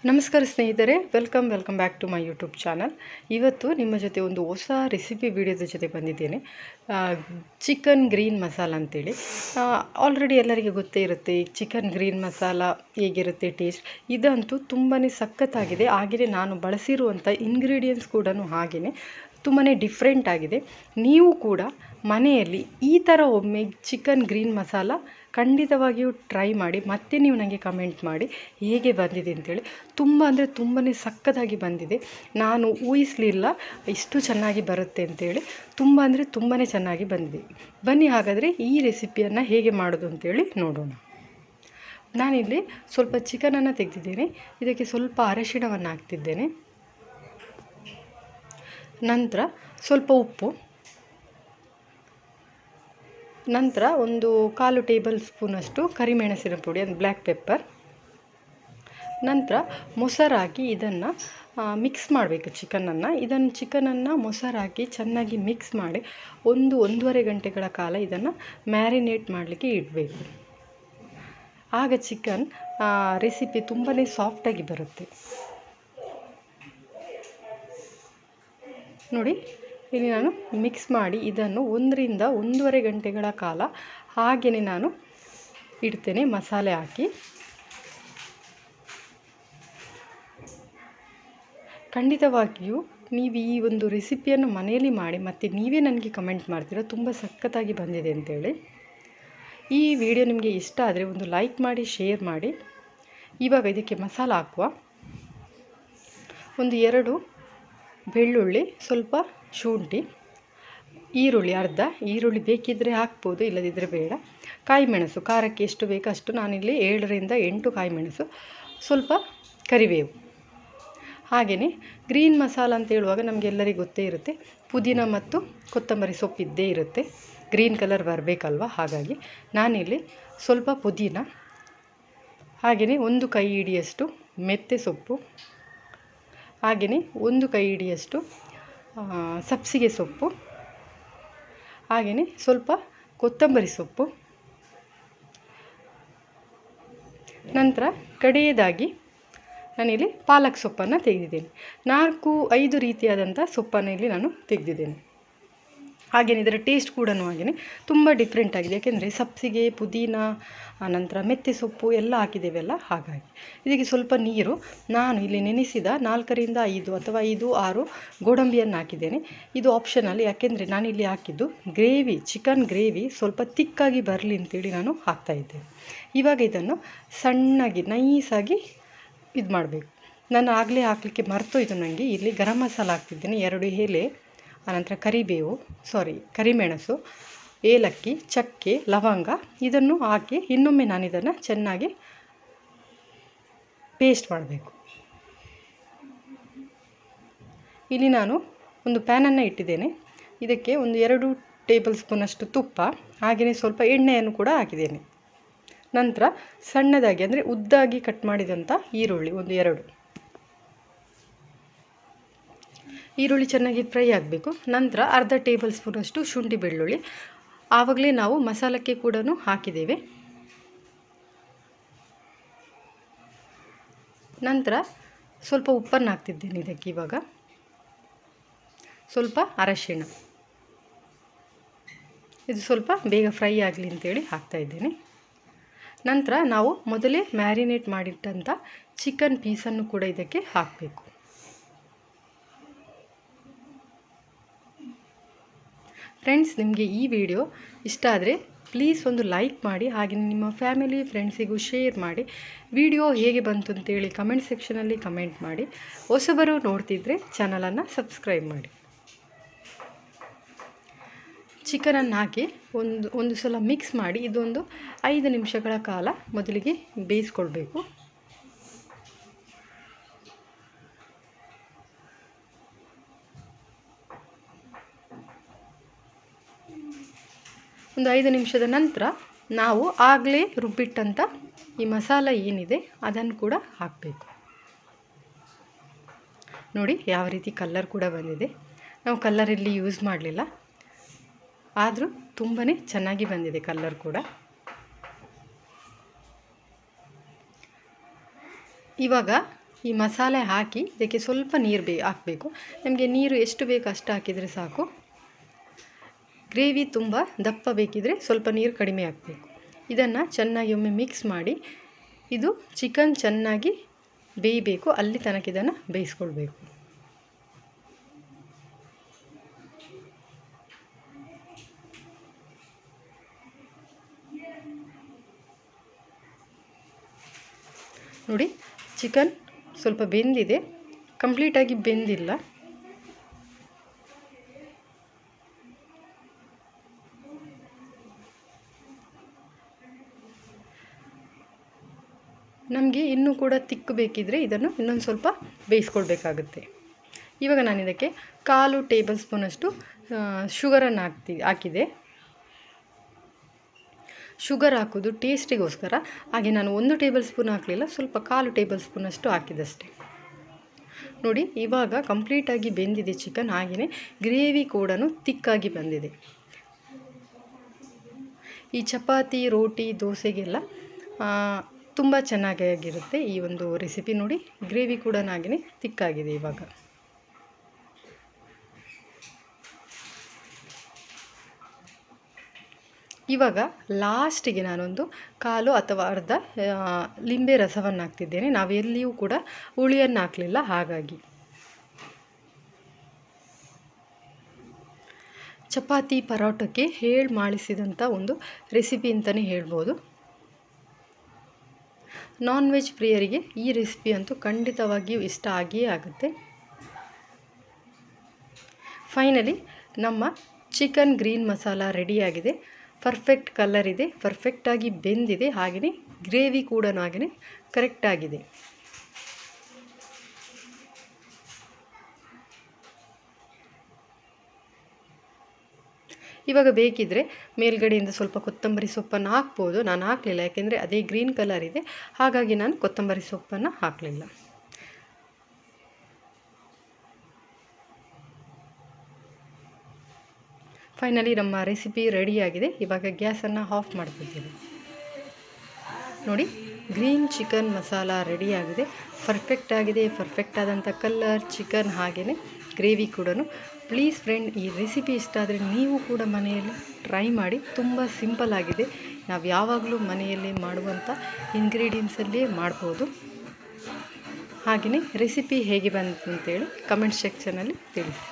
ನಮಸ್ಕಾರ ಸ್ನೇಹಿತರೆ, welcome back to my YouTube channel. ಇವತ್ತು ನಿಮ್ಮ ಜೊತೆ ಒಂದು ಹೊಸ ರೆಸಿಪಿ ವಿಡಿಯೋದ ಜೊತೆ ಬಂದಿದ್ದೇನೆ. ಚಿಕನ್ ಗ್ರೀನ್ ಮಸಾಲ ಅಂತೇಳಿ. ಆಲ್ರೆಡಿ ಎಲ್ಲರಿಗೆ ಗೊತ್ತೇ ಇರುತ್ತೆ ಚಿಕನ್ ಗ್ರೀನ್ ಮಸಾಲ ಹೇಗಿರುತ್ತೆ ಟೇಸ್ಟ್. ಇದಂತೂ ತುಂಬಾ ಸಖತ್ತಾಗಿದೆ. ಹಾಗೆಯೇ ನಾನು ಬಳಸಿರುವಂಥ ಇಂಗ್ರೀಡಿಯೆಂಟ್ಸ್ ಕೂಡ ಹಾಗೆಯೇ ತುಂಬಾ ಡಿಫ್ರೆಂಟ್ ಆಗಿದೆ. ನೀವು ಕೂಡ ಮನೆಯಲ್ಲಿ ಈ ಥರ ಒಮ್ಮೆ ಚಿಕನ್ ಗ್ರೀನ್ ಮಸಾಲ ಖಂಡಿತವಾಗಿಯೂ ಟ್ರೈ ಮಾಡಿ, ಮತ್ತೆ ನೀವು ನನಗೆ ಕಮೆಂಟ್ ಮಾಡಿ ಹೇಗೆ ಬಂದಿದೆ ಅಂತೇಳಿ. ತುಂಬ ತುಂಬಾ ಸಖತ್ತಾಗಿ ಬಂದಿದೆ. ನಾನು ಊಹಿಸಲಿಲ್ಲ ಇಷ್ಟು ಚೆನ್ನಾಗಿ ಬರುತ್ತೆ ಅಂತೇಳಿ. ತುಂಬಾ ಚೆನ್ನಾಗಿ ಬಂದಿದೆ. ಬನ್ನಿ ಹಾಗಾದರೆ ಈ ರೆಸಿಪಿಯನ್ನು ಹೇಗೆ ಮಾಡೋದು ಅಂತೇಳಿ ನೋಡೋಣ. ನಾನಿಲ್ಲಿ ಸ್ವಲ್ಪ ಚಿಕನನ್ನು ತೆಗೆದಿದ್ದೇನೆ. ಇದಕ್ಕೆ ಸ್ವಲ್ಪ ಅರಿಶಿಣವನ್ನು ಹಾಕ್ತಿದ್ದೇನೆ. ನಂತರ ಸ್ವಲ್ಪ ಉಪ್ಪು, ನಂತರ ಒಂದು 1/4 ಟೇಬಲ್ ಸ್ಪೂನಷ್ಟು ಕರಿಮೆಣಸಿನ ಪುಡಿ, ಅಂದರೆ ಬ್ಲ್ಯಾಕ್ ಪೆಪ್ಪರ್. ನಂತರ ಮೊಸರಾಕಿ ಇದನ್ನು ಮಿಕ್ಸ್ ಮಾಡಬೇಕು. ಚಿಕನನ್ನು ಮೊಸರಾಕಿ ಚೆನ್ನಾಗಿ ಮಿಕ್ಸ್ ಮಾಡಿ 1-1.5 ಗಂಟೆಗಳ ಕಾಲ ಇದನ್ನು ಮ್ಯಾರಿನೇಟ್ ಮಾಡಲಿಕ್ಕೆ ಇಡಬೇಕು. ಆಗ ಚಿಕನ್ ರೆಸಿಪಿ ತುಂಬಾ ಸಾಫ್ಟಾಗಿ ಬರುತ್ತೆ. ನೋಡಿ, ಇಲ್ಲಿ ನಾನು ಮಿಕ್ಸ್ ಮಾಡಿ ಇದನ್ನು 1-1.5 ಗಂಟೆಗಳ ಕಾಲ ಹಾಗೆಯೇ ನಾನು ಇಡ್ತೇನೆ ಮಸಾಲೆ ಹಾಕಿ. ಖಂಡಿತವಾಗಿಯೂ ನೀವು ಈ ಒಂದು ರೆಸಿಪಿಯನ್ನು ಮನೆಯಲ್ಲಿ ಮಾಡಿ ಮತ್ತು ನೀವೇ ನನಗೆ ಕಮೆಂಟ್ ಮಾಡ್ತೀರಾ ತುಂಬ ಸಖತ್ತಾಗಿ ಬಂದಿದೆ ಅಂತೇಳಿ. ಈ ವಿಡಿಯೋ ನಿಮಗೆ ಇಷ್ಟ ಆದರೆ ಒಂದು ಲೈಕ್ ಮಾಡಿ, ಶೇರ್ ಮಾಡಿ. ಇವಾಗ ಇದಕ್ಕೆ ಮಸಾಲ ಹಾಕುವ. 2 ಬೆಳ್ಳುಳ್ಳಿ, ಸ್ವಲ್ಪ ಶುಂಠಿ, ಈರುಳ್ಳಿ ಅರ್ಧ. ಈರುಳ್ಳಿ ಬೇಕಿದ್ದರೆ ಹಾಕ್ಬೋದು, ಇಲ್ಲದಿದ್ದರೆ ಬೇಡ. ಕಾಯಿಮೆಣಸು ಖಾರಕ್ಕೆ ಎಷ್ಟು ಬೇಕೋ ಅಷ್ಟು. ನಾನಿಲ್ಲಿ 7-8 ಕಾಯಿಮೆಣಸು, ಸ್ವಲ್ಪ ಕರಿಬೇವು. ಹಾಗೆಯೇ ಗ್ರೀನ್ ಮಸಾಲ ಅಂತ ಹೇಳುವಾಗ ನಮಗೆಲ್ಲರಿಗೂ ಗೊತ್ತೇ ಇರುತ್ತೆ, ಪುದೀನ ಮತ್ತು ಕೊತ್ತಂಬರಿ ಸೊಪ್ಪು ಇದ್ದೇ ಇರುತ್ತೆ. ಗ್ರೀನ್ ಕಲರ್ ಬರಬೇಕಲ್ವ, ಹಾಗಾಗಿ ನಾನಿಲ್ಲಿ ಸ್ವಲ್ಪ ಪುದೀನ, ಹಾಗೆಯೇ 1 ಕೈ ಹಿಡಿಯಷ್ಟು ಮೆಂತ್ಯೆ ಸೊಪ್ಪು, ಹಾಗೆಯೇ 1 ಕೈ ಹಿಡಿಯಷ್ಟು ಸಬ್ಸಿಗೆ ಸೊಪ್ಪು, ಹಾಗೆಯೇ ಸ್ವಲ್ಪ ಕೊತ್ತಂಬರಿ ಸೊಪ್ಪು. ನಂತರ ಕಡೆಯದಾಗಿ ನಾನಿಲ್ಲಿ ಪಾಲಕ್ ಸೊಪ್ಪನ್ನು ತೆಗೆದಿದ್ದೇನೆ. 4-5 ರೀತಿಯಾದಂಥ ಸೊಪ್ಪನ್ನು ಇಲ್ಲಿ ನಾನು ತೆಗೆದಿದ್ದೇನೆ. ಹಾಗೆಯೇ ಇದರ ಟೇಸ್ಟ್ ಕೂಡ ಹಾಗೆಯೇ ತುಂಬ ಡಿಫ್ರೆಂಟ್ ಆಗಿದೆ. ಯಾಕೆಂದರೆ ಸಬ್ಸಿಗೆ, ಪುದೀನ, ನಂತರ ಮೆಂತ್ಯೆ ಸೊಪ್ಪು ಎಲ್ಲ ಹಾಕಿದ್ದೇವೆಲ್ಲ, ಹಾಗಾಗಿ. ಇದಕ್ಕೆ ಸ್ವಲ್ಪ ನೀರು, ನಾನು ಇಲ್ಲಿ ನೆನೆಸಿದ 4-5 ಅಥವಾ 5-6 ಗೋಡಂಬಿಯನ್ನು ಹಾಕಿದ್ದೇನೆ. ಇದು ಆಪ್ಷನಲ್, ಯಾಕೆಂದರೆ ನಾನಿಲ್ಲಿ ಹಾಕಿದ್ದು ಗ್ರೇವಿ, ಚಿಕನ್ ಗ್ರೇವಿ ಸ್ವಲ್ಪ ತಿಕ್ಕಾಗಿ ಬರಲಿ ಅಂತೇಳಿ ನಾನು ಹಾಕ್ತಾಯಿದ್ದೇನೆ. ಇವಾಗ ಇದನ್ನು ಸಣ್ಣಗೆ ನೈಸಾಗಿ ಇದು ಮಾಡಬೇಕು. ನಾನು ಆಗಲೇ ಹಾಕಲಿಕ್ಕೆ ಮರ್ತೋಯ್ತು ನನಗೆ. ಇಲ್ಲಿ ಗರಂ ಮಸಾಲ ಹಾಕ್ತಿದ್ದೇನೆ, 2 ಎಲೆ, ಆನಂತರ ಕರಿಮೆಣಸು, ಏಲಕ್ಕಿ, ಚಕ್ಕೆ, ಲವಂಗ ಇದನ್ನು ಹಾಕಿ ಇನ್ನೊಮ್ಮೆ ನಾನು ಇದನ್ನು ಚೆನ್ನಾಗಿ ಪೇಸ್ಟ್ ಮಾಡಬೇಕು. ಇಲ್ಲಿ ನಾನು ಒಂದು ಪ್ಯಾನನ್ನು ಇಟ್ಟಿದ್ದೇನೆ. ಇದಕ್ಕೆ 2 ಟೇಬಲ್ ಸ್ಪೂನಷ್ಟು ತುಪ್ಪ, ಹಾಗೆಯೇ ಸ್ವಲ್ಪ ಎಣ್ಣೆಯನ್ನು ಕೂಡ ಹಾಕಿದ್ದೇನೆ. ನಂತರ ಸಣ್ಣದಾಗಿ, ಅಂದರೆ ಉದ್ದಾಗಿ ಕಟ್ ಮಾಡಿದಂಥ ಈರುಳ್ಳಿ 2 ಈರುಳ್ಳಿ ಚೆನ್ನಾಗಿ ಫ್ರೈ ಆಗಬೇಕು. ನಂತರ ಅರ್ಧ ಟೇಬಲ್ ಸ್ಪೂನಷ್ಟು ಶುಂಠಿ ಬೆಳ್ಳುಳ್ಳಿ, ಆವಾಗಲೇ ನಾವು ಮಸಾಲಕ್ಕೆ ಕೂಡ ಹಾಕಿದ್ದೇವೆ. ನಂತರ ಸ್ವಲ್ಪ ಉಪ್ಪನ್ನು ಹಾಕ್ತಿದ್ದೇನೆ ಇದಕ್ಕೆ. ಇವಾಗ ಸ್ವಲ್ಪ ಅರಶಿಣ, ಇದು ಸ್ವಲ್ಪ ಬೇಗ ಫ್ರೈ ಆಗಲಿ ಅಂತೇಳಿ ಹಾಕ್ತಾಯಿದ್ದೇನೆ. ನಂತರ ನಾವು ಮೊದಲೇ ಮ್ಯಾರಿನೇಟ್ ಮಾಡಿಟ್ಟಂಥ ಚಿಕನ್ ಪೀಸನ್ನು ಕೂಡ ಇದಕ್ಕೆ ಹಾಕಬೇಕು. ಫ್ರೆಂಡ್ಸ್, ನಿಮಗೆ ಈ ವಿಡಿಯೋ ಇಷ್ಟ ಆದರೆ ಪ್ಲೀಸ್ ಒಂದು ಲೈಕ್ ಮಾಡಿ, ಹಾಗೆ ನಿಮ್ಮ ಫ್ಯಾಮಿಲಿ ಫ್ರೆಂಡ್ಸಿಗೂ ಶೇರ್ ಮಾಡಿ. ವಿಡಿಯೋ ಹೇಗೆ ಬಂತು ಅಂತೇಳಿ ಕಮೆಂಟ್ ಸೆಕ್ಷನಲ್ಲಿ ಕಮೆಂಟ್ ಮಾಡಿ. ಹೊಸಬರು ನೋಡ್ತಿದ್ರೆ ಚಾನಲನ್ನು ಸಬ್ಸ್ಕ್ರೈಬ್ ಮಾಡಿ. ಚಿಕನನ್ನು ಹಾಕಿ ಒಂದು ಸಲ ಮಿಕ್ಸ್ ಮಾಡಿ ಇದೊಂದು 5 ನಿಮಿಷಗಳ ಕಾಲ ಮೊದಲಿಗೆ ಬೇಯಿಸ್ಕೊಳ್ಬೇಕು. ಒಂದು 5 ನಿಮಿಷದ ನಂತರ ನಾವು ಆಗಲೇ ರುಬ್ಬಿಟ್ಟಂಥ ಈ ಮಸಾಲ ಏನಿದೆ ಅದನ್ನು ಕೂಡ ಹಾಕಬೇಕು. ನೋಡಿ ಯಾವ ರೀತಿ ಕಲರ್ ಕೂಡ ಬಂದಿದೆ. ನಾವು ಕಲರ್ ಇಲ್ಲಿ ಯೂಸ್ ಮಾಡಲಿಲ್ಲ, ಆದರೂ ತುಂಬಾ ಚೆನ್ನಾಗಿ ಬಂದಿದೆ ಕಲರ್ ಕೂಡ. ಇವಾಗ ಈ ಮಸಾಲೆ ಹಾಕಿ ಇದಕ್ಕೆ ಸ್ವಲ್ಪ ನೀರು ಹಾಕಬೇಕು. ನಮಗೆ ನೀರು ಎಷ್ಟು ಬೇಕು ಅಷ್ಟು ಹಾಕಿದರೆ ಸಾಕು. ಗ್ರೇವಿ ತುಂಬ ದಪ್ಪ ಬೇಕಿದ್ರೆ ಸ್ವಲ್ಪ ನೀರು ಕಡಿಮೆ ಹಾಕಬೇಕು. ಇದನ್ನು ಚೆನ್ನಾಗಿ ಒಮ್ಮೆ ಮಿಕ್ಸ್ ಮಾಡಿ, ಇದು ಚಿಕನ್ ಚೆನ್ನಾಗಿ ಬೇಯಬೇಕು, ಅಲ್ಲಿ ತನಕ ಇದನ್ನು ಬೇಯಿಸ್ಕೊಳ್ಬೇಕು. ನೋಡಿ, ಚಿಕನ್ ಸ್ವಲ್ಪ ಬೆಂದಿದೆ, ಕಂಪ್ಲೀಟಾಗಿ ಬೆಂದಿಲ್ಲ. ನಮಗೆ ಇನ್ನೂ ಕೂಡ ತಿಕ್ಕು ಬೇಕಿದ್ದರೆ ಇದನ್ನು ಇನ್ನೊಂದು ಸ್ವಲ್ಪ ಬೇಯಿಸ್ಕೊಳ್ಬೇಕಾಗುತ್ತೆ. ಇವಾಗ ನಾನು ಇದಕ್ಕೆ 1/4 ಟೇಬಲ್ ಸ್ಪೂನಷ್ಟು ಶುಗರನ್ನು ಹಾಕಿದೆ. ಶುಗರ್ ಹಾಕೋದು ಟೇಸ್ಟಿಗೋಸ್ಕರ, ಹಾಗೆ ನಾನು 1 ಟೇಬಲ್ ಸ್ಪೂನ್ ಹಾಕಲಿಲ್ಲ, ಸ್ವಲ್ಪ 1/4 ಟೇಬಲ್ ಸ್ಪೂನಷ್ಟು ಹಾಕಿದಷ್ಟೆ. ನೋಡಿ, ಇವಾಗ ಕಂಪ್ಲೀಟಾಗಿ ಬೆಂದಿದೆ ಚಿಕನ್, ಹಾಗೆಯೇ ಗ್ರೇವಿ ಕೂಡ ತಿಕ್ಕಾಗಿ ಬಂದಿದೆ. ಈ ಚಪಾತಿ, ರೋಟಿ, ದೋಸೆಗೆಲ್ಲ ತುಂಬ ಚೆನ್ನಾಗಿರುತ್ತೆ ಈ ಒಂದು ರೆಸಿಪಿ. ನೋಡಿ, ಗ್ರೇವಿ ಕೂಡ ಹಾಗೆಯೇ ತಿಕ್ಕಾಗಿದೆ. ಇವಾಗ ಲಾಸ್ಟಿಗೆ ನಾನೊಂದು 1/4 ಅಥವಾ ಅರ್ಧ ಲಿಂಬೆ ರಸವನ್ನು ಹಾಕ್ತಿದ್ದೇನೆ. ನಾವೆಲ್ಲಿಯೂ ಕೂಡ ಹುಳಿಯನ್ನು ಹಾಕಲಿಲ್ಲ, ಹಾಗಾಗಿ. ಚಪಾತಿ, ಪರೋಟಕ್ಕೆ ಮಾಡಿಸಿದಂಥ ಒಂದು ರೆಸಿಪಿ ಅಂತಲೇ ಹೇಳ್ಬೋದು. ನಾನ್ ವೆಜ್ ಪ್ರಿಯರಿಗೆ ಈ ರೆಸಿಪಿ ಅಂತೂ ಖಂಡಿತವಾಗಿಯೂ ಇಷ್ಟ ಆಗಿಯೇ ಆಗುತ್ತೆ. ಫೈನಲಿ ನಮ್ಮ ಚಿಕನ್ ಗ್ರೀನ್ ಮಸಾಲ ರೆಡಿಯಾಗಿದೆ. ಪರ್ಫೆಕ್ಟ್ ಕಲರ್ ಇದೆ, ಪರ್ಫೆಕ್ಟಾಗಿ ಬೆಂದಿದೆ, ಹಾಗೆಯೇ ಗ್ರೇವಿ ಕೂಡ ಹಾಗೆಯೇ ಕರೆಕ್ಟಾಗಿದೆ. ಇವಾಗ ಬೇಕಿದ್ದರೆ ಮೇಲ್ಗಡೆಯಿಂದ ಸ್ವಲ್ಪ ಕೊತ್ತಂಬರಿ ಸೊಪ್ಪನ್ನು ಹಾಕ್ಬೋದು. ನಾನು ಹಾಕಲಿಲ್ಲ, ಯಾಕೆಂದರೆ ಅದೇ ಗ್ರೀನ್ ಕಲರ್ ಇದೆ, ಹಾಗಾಗಿ ನಾನು ಕೊತ್ತಂಬರಿ ಸೊಪ್ಪನ್ನು ಹಾಕಲಿಲ್ಲ. ಫೈನಲಿ ನಮ್ಮ ರೆಸಿಪಿ ರೆಡಿಯಾಗಿದೆ. ಇವಾಗ ಗ್ಯಾಸನ್ನು ಆಫ್ ಮಾಡ್ತಿದ್ದೇನೆ. ನೋಡಿ, ಗ್ರೀನ್ ಚಿಕನ್ ಮಸಾಲ ರೆಡಿಯಾಗಿದೆ. ಪರ್ಫೆಕ್ಟ್ ಆಗಿದೆ, ಪರ್ಫೆಕ್ಟ್ ಆದಂಥ ಕಲರ್ ಚಿಕನ್, ಹಾಗೆಯೇ ಗ್ರೇವಿ ಕೂಡ. ಪ್ಲೀಸ್ ಫ್ರೆಂಡ್, ಈ ರೆಸಿಪಿ ಇಷ್ಟ ಆದರೆ ನೀವು ಕೂಡ ಮನೆಯಲ್ಲಿ ಟ್ರೈ ಮಾಡಿ. ತುಂಬ ಸಿಂಪಲ್ ಆಗಿದೆ, ನಾವು ಯಾವಾಗಲೂ ಮನೆಯಲ್ಲಿ ಮಾಡುವಂಥ ಇಂಗ್ರೀಡಿಯೆಂಟ್ಸಲ್ಲೇ ಮಾಡ್ಬೋದು. ಹಾಗೆಯೇ ರೆಸಿಪಿ ಹೇಗೆ ಬಂತು ಅಂತೇಳಿ ಕಮೆಂಟ್ ಸೆಕ್ಷನಲ್ಲಿ ತಿಳಿಸಿ.